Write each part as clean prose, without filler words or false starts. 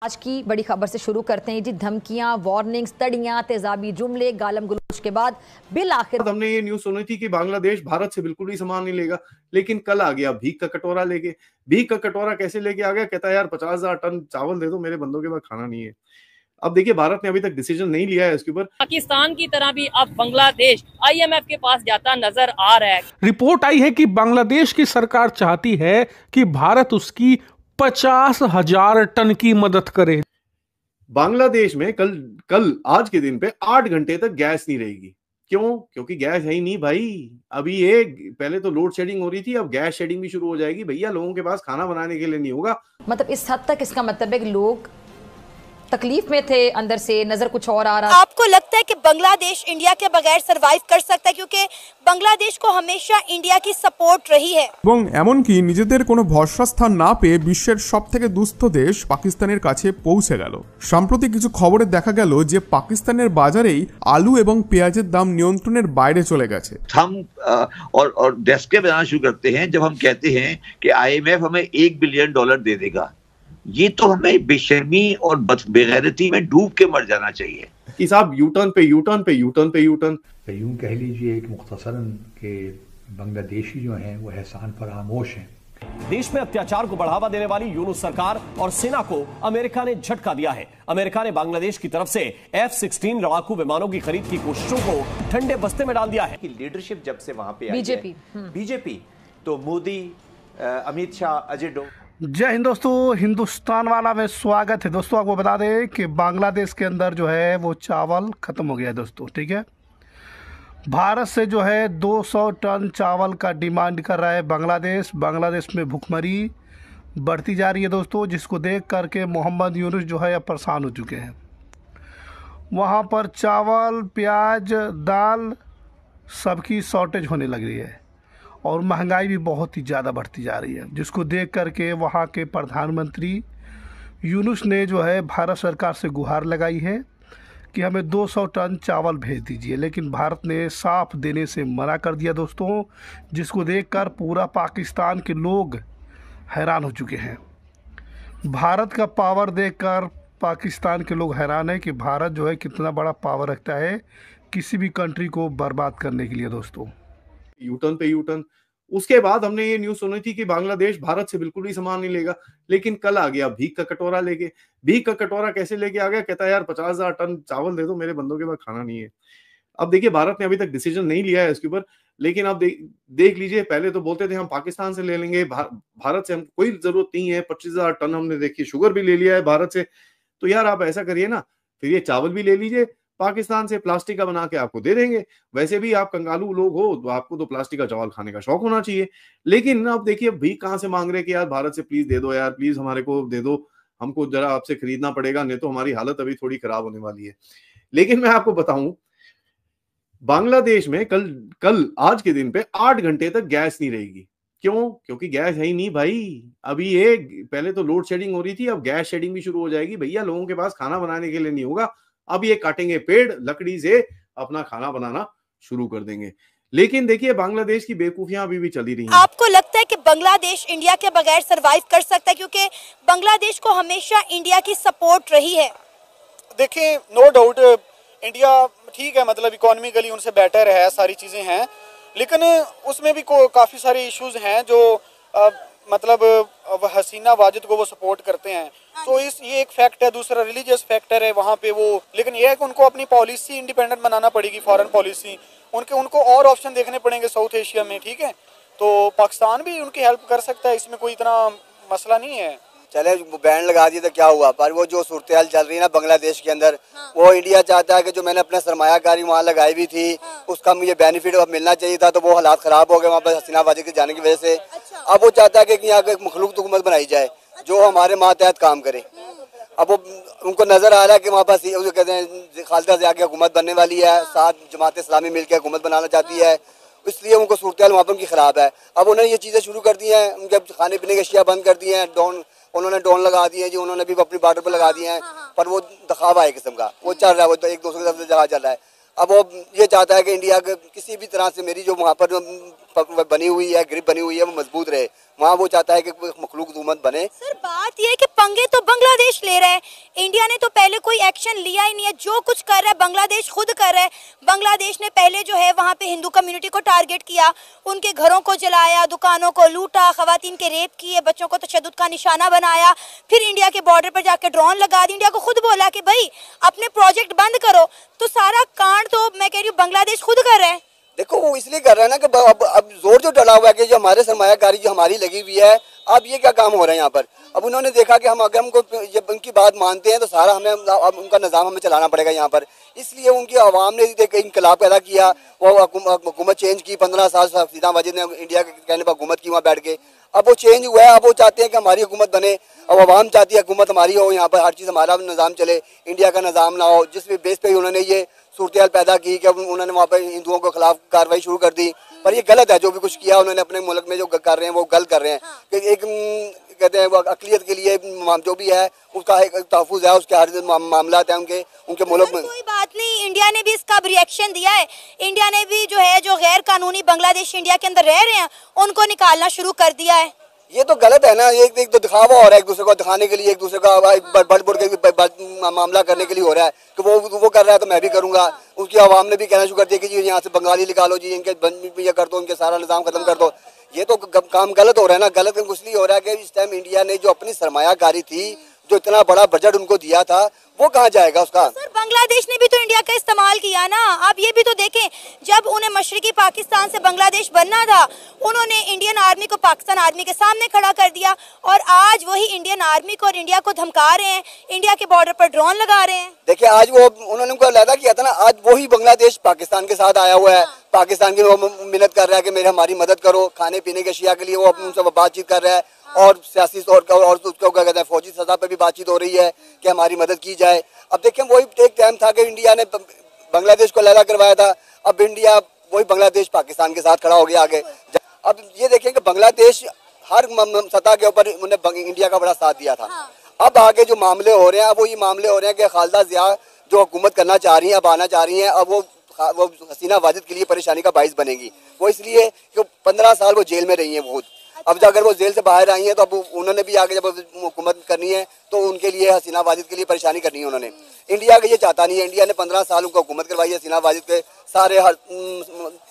आज की बड़ी खबर से शुरू करते हैं जी। धमकियां, वार्निंग्स, तड़ियां, तेजाबी जुमले, गालम गलोच के बाद बिल आखिर हमने ये न्यूज सुनी थी कि बांग्लादेश भारत से बिल्कुल भी सामान नहीं लेगा, लेकिन कल आ गया भीख का कटोरा लेके। भीख का कटोरा कैसे लेके आ गया? कहता है यार 50,000 टन चावल दे दो, मेरे बंदों के पास खाना नहीं है। अब देखिए, भारत ने अभी तक डिसीजन नहीं लिया है इसके ऊपर। पाकिस्तान की तरह भी अब बांग्लादेश IMF के पास जाता नजर आ रहा है। रिपोर्ट आई है कि बांग्लादेश की सरकार चाहती है कि भारत उसकी 50,000 टन की मदद करे। बांग्लादेश में कल आज के दिन पे 8 घंटे तक गैस नहीं रहेगी। क्यों? क्योंकि गैस है ही नहीं भाई। अभी ये पहले तो लोड शेडिंग हो रही थी, अब गैस शेडिंग भी शुरू हो जाएगी। भैया लोगों के पास खाना बनाने के लिए नहीं होगा। मतलब इस हद तक इसका मतलब है कि लोग तकलीफ में थे, अंदर से नजर कुछ और आ रहा। आपको लगता है कि बांग्लादेश इंडिया के बगैर सरवाइव कर सकता है? क्योंकि बांग्लादेश को हमेशा इंडिया की सपोर्ट रही है এবং এমনকি নিজেদের কোনো ভরসাস্থান না পেয়ে বিশ্বের সবথেকে দুস্থ দেশ পাকিস্তানের কাছে পৌঁছে গেল। সাম্প্রতিক কিছু খবরে দেখা গেল যে পাকিস্তানের বাজারেই আলু এবং পেঁয়াজের দাম নিয়ন্ত্রণের বাইরে চলে গেছে। हम और डेस्क बनाना शुरू करते हैं जब हम कहते हैं कि IMF हमें $1 बिलियन दे देगा। ये तो हमें बेशर्मी और बेगैरती में डूब के मर जाना चाहिए कि साहब यूटर्न पे यूटर्न पे यूटर्न पे यूटर्न। यूं कह लीजिए कि मुख्तसरन के बांग्लादेशी जो हैं वो एहसान फरामोश हैं। देश में अत्याचार को बढ़ावा देने वाली यूनुस सरकार और सेना को अमेरिका ने झटका दिया है। अमेरिका ने बांग्लादेश की तरफ से F-16 लड़ाकू विमानों की खरीद की कोशिशों को ठंडे बस्ते में डाल दिया है। कि लीडरशिप जब से वहां पे बीजेपी तो मोदी, अमित शाह, अजय डोभाल। जय हिंद दोस्तों, हिंदुस्तान वाला में स्वागत है। दोस्तों आपको बता दें कि बांग्लादेश के अंदर जो है वो चावल ख़त्म हो गया है दोस्तों, ठीक है। भारत से जो है 200 टन चावल का डिमांड कर रहा है बांग्लादेश में भुखमरी बढ़ती जा रही है दोस्तों, जिसको देख करके मोहम्मद यूनुस जो है अब परेशान हो चुके हैं। वहाँ पर चावल, प्याज, दाल सबकी शॉर्टेज होने लग रही है और महंगाई भी बहुत ही ज़्यादा बढ़ती जा रही है, जिसको देख करके वहाँ के प्रधानमंत्री यूनुस ने जो है भारत सरकार से गुहार लगाई है कि हमें 200 टन चावल भेज दीजिए, लेकिन भारत ने साफ देने से मना कर दिया दोस्तों, जिसको देखकर पूरा पाकिस्तान के लोग हैरान हो चुके हैं। भारत का पावर देखकर पाकिस्तान के लोग हैरान है कि भारत जो है कितना बड़ा पावर रखता है किसी भी कंट्री को बर्बाद करने के लिए दोस्तों। यूटर्न पे यूटर्न। उसके बाद हमने ये न्यूज सुनी थी कि बांग्लादेश भारत से बिल्कुल भी सामान नहीं लेगा, लेकिन कल आ गया भीख का कटोरा लेके। भीख का कटोरा कैसे लेके आ गया? कहता है यार 50,000 टन चावल दे दो, मेरे बंदों के पास खाना नहीं है। अब देखिए, भारत ने अभी तक डिसीजन नहीं लिया है इसके ऊपर, लेकिन अब देख लीजिए, पहले तो बोलते थे हम पाकिस्तान से ले लेंगे, भारत से हम कोई जरूरत नहीं है। 25,000 टन हमने देखिए शुगर भी ले लिया है भारत से। तो यार आप ऐसा करिए ना, फिर ये चावल भी ले लीजिए पाकिस्तान से, प्लास्टिक का बना के आपको दे देंगे। वैसे भी आप कंगालू लोग हो तो आपको तो प्लास्टिक का चावल खाने का शौक होना चाहिए। लेकिन अब देखिए, भी कहां से मांग रहे कि यार भारत से प्लीज दे दो, यार प्लीज हमारे को दे दो, हमको जरा आपसे खरीदना पड़ेगा, नहीं तो हमारी हालत अभी थोड़ी खराब होने वाली है। लेकिन मैं आपको बताऊं, बांग्लादेश में कल आज के दिन पे 8 घंटे तक गैस नहीं रहेगी। क्यों? क्योंकि गैस है ही नहीं भाई। अभी ये पहले तो लोड शेडिंग हो रही थी, अब गैस शेडिंग भी शुरू हो जाएगी। भैया लोगों के पास खाना बनाने के लिए नहीं होगा। अब ये काटेंगे पेड़, लकड़ी से अपना खाना बनाना शुरू कर देंगे। लेकिन देखिए, बांग्लादेश की बेवकूफियां अभी भी चली रही हैं। आपको लगता है कि बांग्लादेश इंडिया के बगैर सरवाइव कर सकता है? क्योंकि बांग्लादेश को हमेशा इंडिया की सपोर्ट रही है। देखिए, नो डाउट इंडिया ठीक है, मतलब इकोनॉमिकली उनसे बेटर है, सारी चीजें हैं, लेकिन उसमें भी काफी सारे इश्यूज हैं जो मतलब हसीना वाजिद को वो सपोर्ट करते हैं। तो ये एक फैक्ट है। दूसरा रिलीजियस फैक्टर है वहाँ पे वो। लेकिन ये है कि उनको अपनी पॉलिसी इंडिपेंडेंट बनाना पड़ेगी, फॉरेन पॉलिसी। उनको और ऑप्शन देखने पड़ेंगे साउथ एशिया में, ठीक है। तो पाकिस्तान भी उनकी हेल्प कर सकता है, इसमें कोई इतना मसला नहीं है। चले बैन लगा दिया तो क्या हुआ, पर वो जो सूरत हाल चल रही है ना बांग्लादेश के अंदर, वो इंडिया चाहता है कि जो मैंने अपना सरमायाकारी वहाँ लगाई हुई थी उसका मुझे बेनिफिट अब मिलना चाहिए था, तो वो हालात खराब हो गए वहाँ पर हसीना वाजिद के जाने की वजह से। अब वो चाहता है कि यहाँ एक मखलूक हुकूमत बनाई जाए जो हमारे मातहत काम करे। अब वो उनको नजर आ रहा है कि वहाँ पर कहते हैं खालिदा ज़िया की हुकूमत बनने वाली है, साथ जमात इस्लामी मिलकर हुकूमत बनाना चाहती है, इसलिए उनको सूरत हाल वहाँ पर उनकी ख़राब है। अब उन्होंने ये चीज़ें शुरू कर दी हैं, उनके खाने पीने की अशिया बंद कर दी हैं, उन्होंने ड्रोन लगा दिए जी, उन्होंने भी अपनी बॉर्डर पर लगा दिए हैं, पर वो दिखावा है किस्म का, वो चल रहा है, वो तो एक दूसरे की तरफ जगह चल रहा है। अब वो ये चाहता है कि इंडिया के किसी भी तरह से मेरी जो वहाँ पर बनी हुई है, ग्रिप बनी हुई है, वो मजबूत रहे। वहाँ वो चाहता है कि मखलूक हुकूमत बने। सर बात ये है कि पंगे तो बांग्लादेश ले रहा है, इंडिया ने तो पहले कोई एक्शन लिया ही नहीं है। जो कुछ कर रहा है बांग्लादेश खुद कर रहा है। बांग्लादेश ने पहले जो है वहाँ पे हिंदू कम्युनिटी को टारगेट किया, उनके घरों को जलाया, दुकानों को लूटा, खवातीन के रेप किए, बच्चों को तशद्दुद का निशाना बनाया। फिर इंडिया के बॉर्डर पर जाकर ड्रोन लगा दी। इंडिया को खुद बोला कि भाई अपने प्रोजेक्ट बंद करो। तो सारा कांड तो मैं कह रही हूँ बांग्लादेश खुद कर रहा है। देखो वो इसलिए कर रहा है ना कि अब जोर जो डला हुआ है कि जो हमारे सरमायाकारी जो हमारी लगी हुई है, अब ये क्या काम हो रहा है यहाँ पर। अब उन्होंने देखा कि हम अगर हमको जब उनकी बात मानते हैं तो सारा हमें अब उनका निज़ाम हमें चलाना पड़ेगा यहाँ पर। इसलिए उनकी आवाम ने इंकलाब पैदा किया, वो हुकूमत चेंज की। 15 साल हसीना वाजिद ने इंडिया के कहने पर हुकूमत की वहाँ बैठ के। अब वो चेंज हुआ है, अब वो चाहते हैं कि हमारी हुकूमत बने। अब आवाम चाहती है हुकूमत हमारी हो, यहाँ पर हर चीज़ हमारा निज़ाम चले, इंडिया का निज़ाम ना हो। जिस भी बेस पे उन्होंने ये सूरत पैदा की कि उन्होंने वहाँ पर हिंदुओं के खिलाफ कार्रवाई शुरू कर दी। पर ये गलत है, जो भी कुछ किया उन्होंने अपने मुल्क में जो कर रहे हैं वो गलत कर रहे हैं। कि एक कहते हैं वो अक़लियत के लिए जो भी है उसका एक तहफ़्फ़ुज़ है, उसके हर मामला है उनके मुल्क में। कोई बात नहीं, इंडिया ने भी इसका रिएक्शन दिया है। इंडिया ने भी जो है जो गैर कानूनी बांग्लादेश इंडिया के अंदर रह रहे हैं उनको निकालना शुरू कर दिया है। ये तो गलत है ना, एक तो दिखावा हो रहा है, एक दूसरे को दिखाने के लिए, एक दूसरे का बढ़ के मामला करने के लिए हो रहा है कि वो कर रहा है तो मैं भी करूंगा। उसकी आवाम ने भी कहना शुरू कर दिया कि जी यहाँ से बंगाली निकालो, जी इनके ये कर दो, इनके सारा निज़ाम खत्म कर दो। ये तो काम गलत हो रहा है ना। गलत इसलिए हो रहा है कि इस टाइम इंडिया ने जो अपनी सरमायाकारी थी, जो इतना बड़ा बजट उनको दिया था, वो कहाँ जाएगा उसका। सर बांग्लादेश ने भी तो इंडिया का इस्तेमाल किया ना। आप ये भी तो देखें, जब उन्हें मशरकी पाकिस्तान से बांग्लादेश बनना था, उन्होंने इंडियन आर्मी को पाकिस्तान आर्मी के सामने खड़ा कर दिया। और आज वही इंडियन आर्मी को और इंडिया को धमका रहे हैं, इंडिया के बॉर्डर पर ड्रोन लगा रहे हैं। देखिए आज वो उन्होंने उनको अलहदा किया था ना, आज वही बांग्लादेश पाकिस्तान के साथ आया हुआ है। पाकिस्तान की वो मिन्नत कर रहा है कि मेरे हमारी मदद करो, खाने पीने के अशिया के लिए वो उनसे बातचीत कर रहा है। और सियासी तौर पर और उसको क्या कहते हैं फौजी सजा पे भी बातचीत हो रही है कि हमारी मदद की जाए। अब देखें वही एक टाइम था कि इंडिया ने बांग्लादेश को लड़ा करवाया था, अब इंडिया वही बांग्लादेश पाकिस्तान के साथ खड़ा हो गया आगे। अब ये देखें कि बांग्लादेश हर सतह के ऊपर उन्होंने इंडिया का बड़ा साथ दिया था। अब आगे जो मामले हो रहे हैं, अब वो ये मामले हो रहे हैं कि खालिदा जिया जो हुकूमत करना चाह रही हैं, अब आना चाह रही हैं, अब वो हसीना वाजिद के लिए परेशानी का बाइस बनेगी। वो इसलिए कि 15 साल वो जेल में रही हैं बहुत। अब अगर वो जेल से बाहर आई हैं तो अब उन्होंने भी आगे जब हुकूमत करनी है तो उनके लिए हसीना वाजिद के लिए परेशानी करनी है उन्होंने। इंडिया का ये चाहता नहीं है। इंडिया ने 15 साल उनको हुकूमत करवाई है, हसीना वाजिद के सारे हर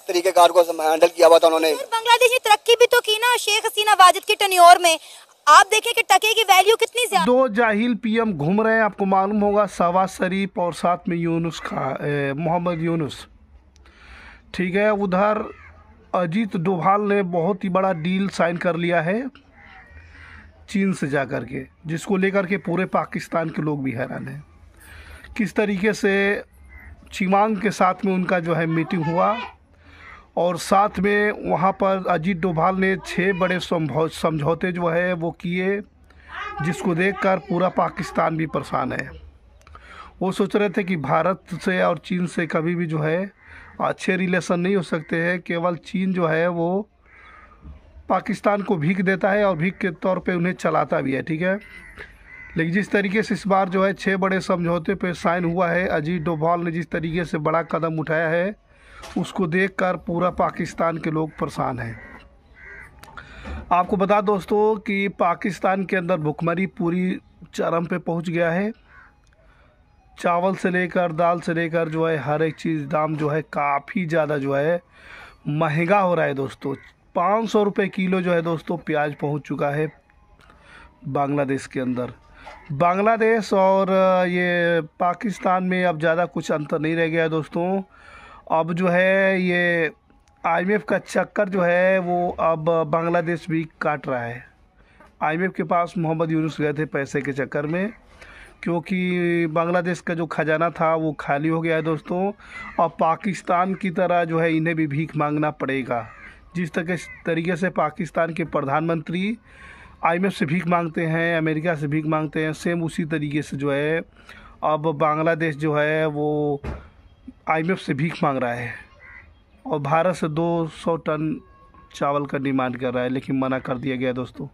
तरीक़ेकार को हैंडल किया हुआ था उन्होंने। बांग्लादेश ने तरक्की भी तो की ना शेख हसीना वाजिद के टेन्योर में। आप देखें कि टके की वैल्यू कितनी ज्यादा। 2 जाहिल पीएम घूम रहे हैं, आपको मालूम होगा, शहबाज शरीफ और साथ में यूनुस मोहम्मद यूनुस। ठीक है, उधर अजीत डोभाल ने बहुत ही बड़ा डील साइन कर लिया है चीन से जाकर के, जिसको लेकर के पूरे पाकिस्तान के लोग भी हैरान हैं। किस तरीके से चिमांग के साथ में उनका जो है मीटिंग हुआ और साथ में वहाँ पर अजीत डोभाल ने 6 बड़े समझौते जो है वो किए, जिसको देखकर पूरा पाकिस्तान भी परेशान है। वो सोच रहे थे कि भारत से और चीन से कभी भी जो है अच्छे रिलेशन नहीं हो सकते हैं। केवल चीन जो है वो पाकिस्तान को भीख देता है और भीख के तौर पे उन्हें चलाता भी है। ठीक है, लेकिन जिस तरीके से इस बार जो है 6 बड़े समझौते पे साइन हुआ है, अजीत डोभाल ने जिस तरीके से बड़ा कदम उठाया है, उसको देखकर पूरा पाकिस्तान के लोग परेशान हैं। आपको बता दोस्तों कि पाकिस्तान के अंदर भुखमरी पूरी चरम पे पहुंच गया है। चावल से लेकर दाल से लेकर जो है हर एक चीज़ दाम जो है काफ़ी ज़्यादा जो है महंगा हो रहा है दोस्तों। 500 रुपये किलो जो है दोस्तों प्याज पहुंच चुका है बांग्लादेश के अंदर। बांग्लादेश और ये पाकिस्तान में अब ज़्यादा कुछ अंतर नहीं रह गया है दोस्तों। अब जो है ये IMF का चक्कर जो है वो अब बांग्लादेश भी काट रहा है। IMF के पास मोहम्मद यूनुस गए थे पैसे के चक्कर में, क्योंकि बांग्लादेश का जो खजाना था वो खाली हो गया है दोस्तों। और पाकिस्तान की तरह जो है इन्हें भी भीख मांगना पड़ेगा। जिस तरीके से पाकिस्तान के प्रधानमंत्री IMF से भीख मांगते हैं, अमेरिका से भीख मांगते हैं, सेम उसी तरीके से जो है अब बांग्लादेश जो है वो IMF से भीख मांग रहा है और भारत से 200 टन चावल का डिमांड कर रहा है, लेकिन मना कर दिया गया दोस्तों।